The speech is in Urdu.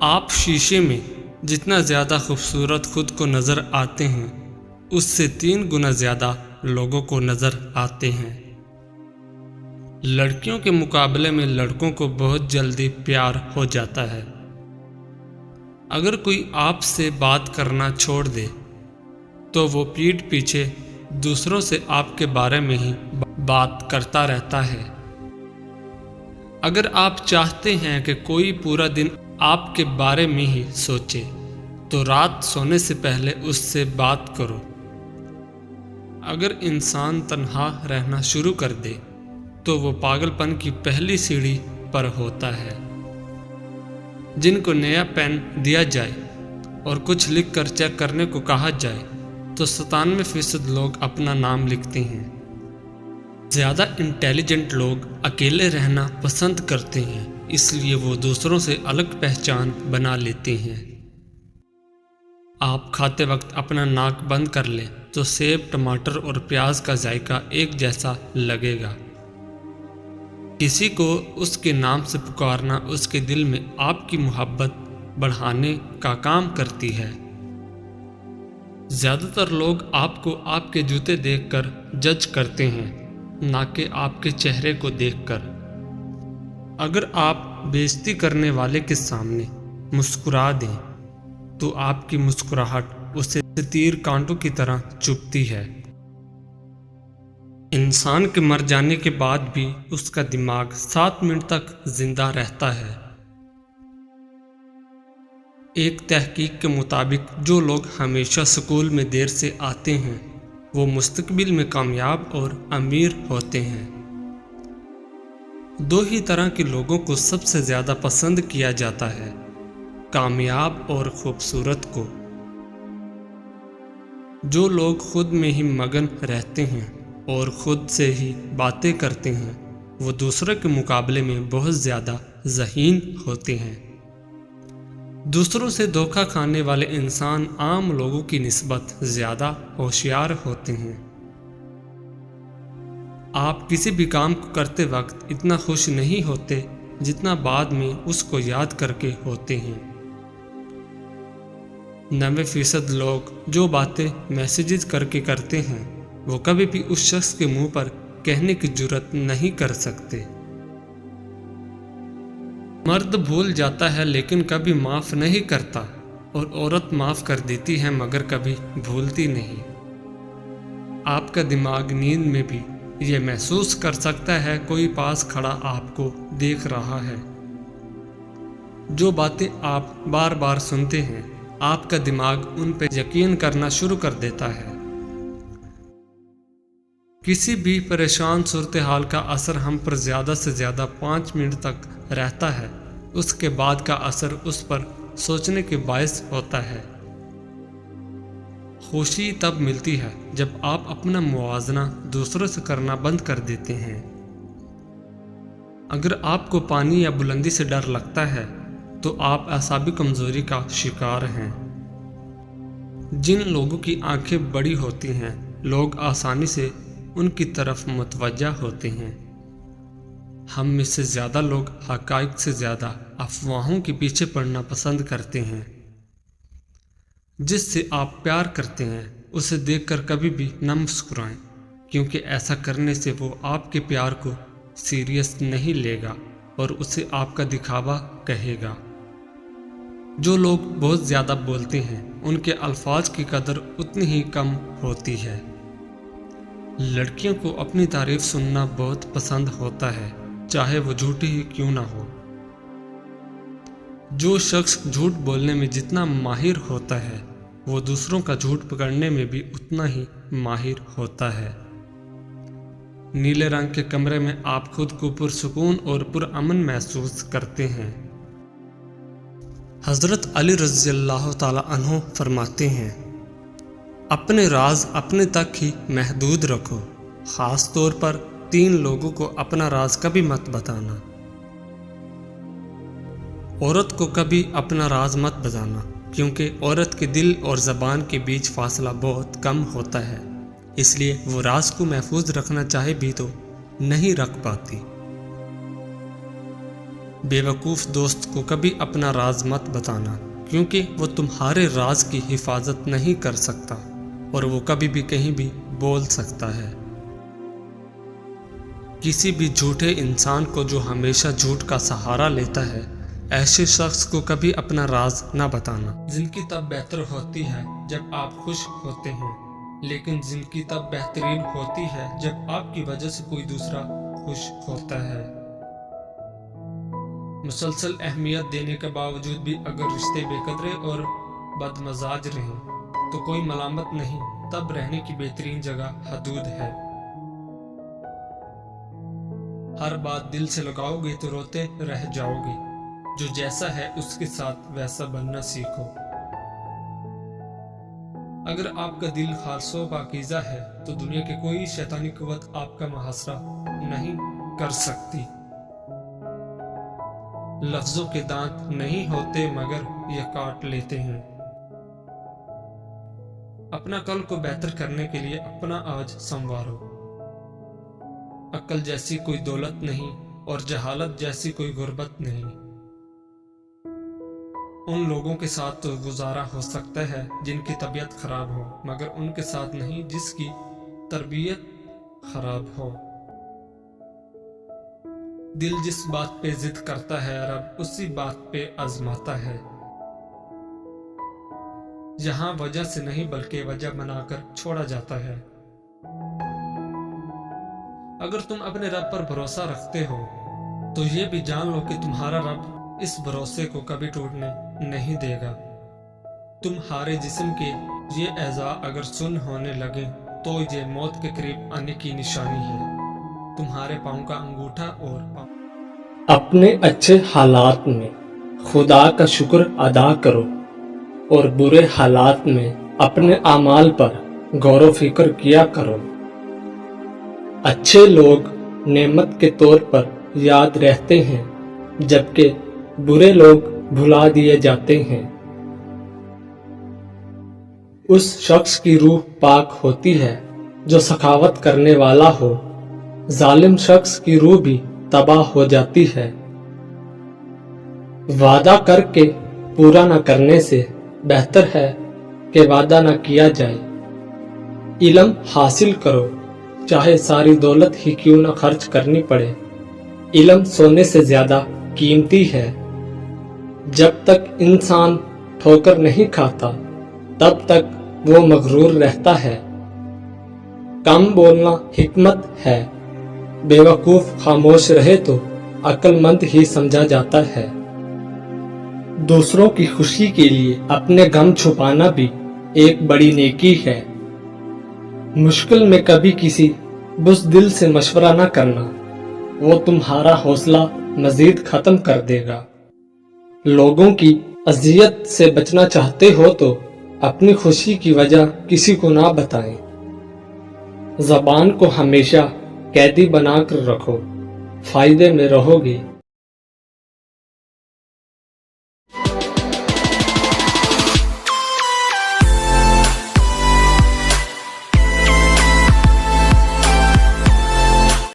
آپ شیشے میں جتنا زیادہ خوبصورت خود کو نظر آتے ہیں اس سے 3 گنا زیادہ لوگوں کو نظر آتے ہیں۔ لڑکیوں کے مقابلے میں لڑکوں کو بہت جلدی پیار ہو جاتا ہے۔ اگر کوئی آپ سے بات کرنا چھوڑ دے تو وہ پیٹھ پیچھے دوسروں سے آپ کے بارے میں ہی بات کرتا رہتا ہے۔ اگر آپ چاہتے ہیں کہ کوئی پورا دن آپ کے بارے میں ہی سوچے تو رات سونے سے پہلے اس سے بات کرو۔ اگر انسان تنہا رہنا شروع کر دے تو وہ پاگل پن کی پہلی سیڑھی پر ہوتا ہے۔ جن کو نیا پین دیا جائے اور کچھ لکھ کر چیک کرنے کو کہا جائے تو 97% لوگ اپنا نام لکھتے ہیں۔ زیادہ انٹیلیجنٹ لوگ اکیلے رہنا پسند کرتے ہیں، اس لیے وہ دوسروں سے الگ پہچان بنا لیتے ہیں۔ آپ کھاتے وقت اپنا ناک بند کر لیں تو سیب، ٹماٹر اور پیاز کا ذائقہ ایک جیسا لگے گا۔ کسی کو اس کے نام سے پکارنا اس کے دل میں آپ کی محبت بڑھانے کا کام کرتی ہے۔ زیادہ تر لوگ آپ کو آپ کے جوتے دیکھ کر جج کرتے ہیں، نہ کہ آپ کے چہرے کو دیکھ کر۔ اگر آپ بےعزتی کرنے والے کے سامنے مسکرا دیں تو آپ کی مسکراہٹ اسے تیر کانٹوں کی طرح چبھتی ہے۔ انسان کے مر جانے کے بعد بھی اس کا دماغ 7 منٹ تک زندہ رہتا ہے۔ ایک تحقیق کے مطابق جو لوگ ہمیشہ اسکول میں دیر سے آتے ہیں وہ مستقبل میں کامیاب اور امیر ہوتے ہیں۔ 2 ہی طرح کے لوگوں کو سب سے زیادہ پسند کیا جاتا ہے، کامیاب اور خوبصورت کو۔ جو لوگ خود میں ہی مگن رہتے ہیں اور خود سے ہی باتیں کرتے ہیں وہ دوسروں کے مقابلے میں بہت زیادہ ذہین ہوتے ہیں۔ دوسروں سے دھوکہ کھانے والے انسان عام لوگوں کی نسبت زیادہ ہوشیار ہوتے ہیں۔ آپ کسی بھی کام کو کرتے وقت اتنا خوش نہیں ہوتے جتنا بعد میں اس کو یاد کر کے ہوتے ہیں۔ 90% لوگ جو باتیں میسیجز کر کے کرتے ہیں وہ کبھی بھی اس شخص کے منہ پر کہنے کی جرات نہیں کر سکتے۔ مرد بھول جاتا ہے لیکن کبھی معاف نہیں کرتا، اور عورت معاف کر دیتی ہے مگر کبھی بھولتی نہیں۔ آپ کا دماغ نیند میں بھی یہ محسوس کر سکتا ہے کوئی پاس کھڑا آپ کو دیکھ رہا ہے۔ جو باتیں آپ بار بار سنتے ہیں آپ کا دماغ ان پہ یقین کرنا شروع کر دیتا ہے۔ کسی بھی پریشان صورتحال کا اثر ہم پر زیادہ سے زیادہ 5 منٹ تک رہتا ہے، اس کے بعد کا اثر اس پر سوچنے کے باعث ہوتا ہے۔ خوشی تب ملتی ہے جب آپ اپنا موازنہ دوسروں سے کرنا بند کر دیتے ہیں۔ اگر آپ کو پانی یا بلندی سے ڈر لگتا ہے تو آپ اعصابی کمزوری کا شکار ہیں۔ جن لوگوں کی آنکھیں بڑی ہوتی ہیں لوگ آسانی سے ان کی طرف متوجہ ہوتے ہیں۔ ہم میں سے زیادہ لوگ حقائق سے زیادہ افواہوں کے پیچھے پڑنا پسند کرتے ہیں۔ جس سے آپ پیار کرتے ہیں اسے دیکھ کر کبھی بھی نہ مسکرائیں، کیونکہ ایسا کرنے سے وہ آپ کے پیار کو سیریس نہیں لے گا اور اسے آپ کا دکھاوا کہے گا۔ جو لوگ بہت زیادہ بولتے ہیں ان کے الفاظ کی قدر اتنی ہی کم ہوتی ہے۔ لڑکیوں کو اپنی تعریف سننا بہت پسند ہوتا ہے، چاہے وہ جھوٹی ہی کیوں نہ ہو۔ جو شخص جھوٹ بولنے میں جتنا ماہر ہوتا ہے وہ دوسروں کا جھوٹ پکڑنے میں بھی اتنا ہی ماہر ہوتا ہے۔ نیلے رنگ کے کمرے میں آپ خود کو پرسکون اور پرامن محسوس کرتے ہیں۔ حضرت علی رضی اللہ تعالی عنہ فرماتے ہیں، اپنے راز اپنے تک ہی محدود رکھو، خاص طور پر 3 لوگوں کو اپنا راز کبھی مت بتانا۔ عورت کو کبھی اپنا راز مت بتانا، کیونکہ عورت کے دل اور زبان کے بیچ فاصلہ بہت کم ہوتا ہے، اس لیے وہ راز کو محفوظ رکھنا چاہے بھی تو نہیں رکھ پاتی۔ بیوقوف دوست کو کبھی اپنا راز مت بتانا، کیونکہ وہ تمہارے راز کی حفاظت نہیں کر سکتا اور وہ کبھی بھی کہیں بھی بول سکتا ہے۔ کسی بھی جھوٹے انسان کو جو ہمیشہ جھوٹ کا سہارا لیتا ہے، ایسے شخص کو کبھی اپنا راز نہ بتانا۔ زندگی تب بہتر ہوتی ہے جب آپ خوش ہوتے ہیں، لیکن زندگی تب بہترین ہوتی ہے جب آپ کی وجہ سے کوئی دوسرا خوش ہوتا ہے۔ مسلسل اہمیت دینے کے باوجود بھی اگر رشتے بے قدرے اور بد مزاج رہیں تو کوئی ملامت نہیں، تب رہنے کی بہترین جگہ حدود ہے۔ ہر بات دل سے لگاؤ گے تو روتے رہ جاؤ گے، جو جیسا ہے اس کے ساتھ ویسا بننا سیکھو۔ اگر آپ کا دل خالص و پاکیزہ ہے تو دنیا کی کوئی شیطانی قوت آپ کا محاصرہ نہیں کر سکتی۔ لفظوں کے دانت نہیں ہوتے مگر یہ کاٹ لیتے ہیں۔ اپنا کل کو بہتر کرنے کے لیے اپنا آج سنوارو۔ عقل جیسی کوئی دولت نہیں اور جہالت جیسی کوئی غربت نہیں۔ ان لوگوں کے ساتھ تو گزارا ہو سکتا ہے جن کی طبیعت خراب ہو، مگر ان کے ساتھ نہیں جس کی تربیت خراب ہو۔ دل جس بات پہ ضد کرتا ہے رب اسی بات پہ آزماتا ہے۔ یہاں وجہ سے نہیں بلکہ وجہ بنا کر چھوڑا جاتا ہے۔ اگر تم اپنے رب پر بھروسہ رکھتے ہو تو یہ بھی جان لو کہ تمہارا رب اس بھروسے کو کبھی ٹوٹنے نہیں دے گا۔ تمہارے جسم کے یہ اعضاء اگر سن ہونے لگے تو یہ موت کے قریب آنے کی نشانی ہے۔ تمہارے پاؤں کا انگوٹھا اور اپنے اچھے حالات میں خدا کا شکر ادا کرو اور برے حالات میں اپنے اعمال پر غور و فکر کیا کرو۔ اچھے لوگ نعمت کے طور پر یاد رہتے ہیں جبکہ برے لوگ بھلا دیے جاتے ہیں۔ اس شخص کی روح پاک ہوتی ہے جو سخاوت کرنے والا ہو، ظالم شخص کی روح بھی تباہ ہو جاتی ہے۔ وعدہ کر کے پورا نہ کرنے سے بہتر ہے کہ وعدہ نہ کیا جائے۔ علم حاصل کرو چاہے ساری دولت ہی کیوں نہ خرچ کرنی پڑے۔ علم سونے سے زیادہ قیمتی ہے۔ جب تک انسان ٹھوکر نہیں کھاتا تب تک وہ مغرور رہتا ہے۔ کم بولنا حکمت ہے، بیوقوف خاموش رہے تو عقل مند ہی سمجھا جاتا ہے۔ دوسروں کی خوشی کے لیے اپنے غم چھپانا بھی ایک بڑی نیکی ہے۔ مشکل میں کبھی کسی بزدل سے مشورہ نہ کرنا، وہ تمہارا حوصلہ مزید ختم کر دے گا۔ لوگوں کی اذیت سے بچنا چاہتے ہو تو اپنی خوشی کی وجہ کسی کو نہ بتائیں۔ زبان کو ہمیشہ قیدی بنا کر رکھو، فائدے میں رہو گے۔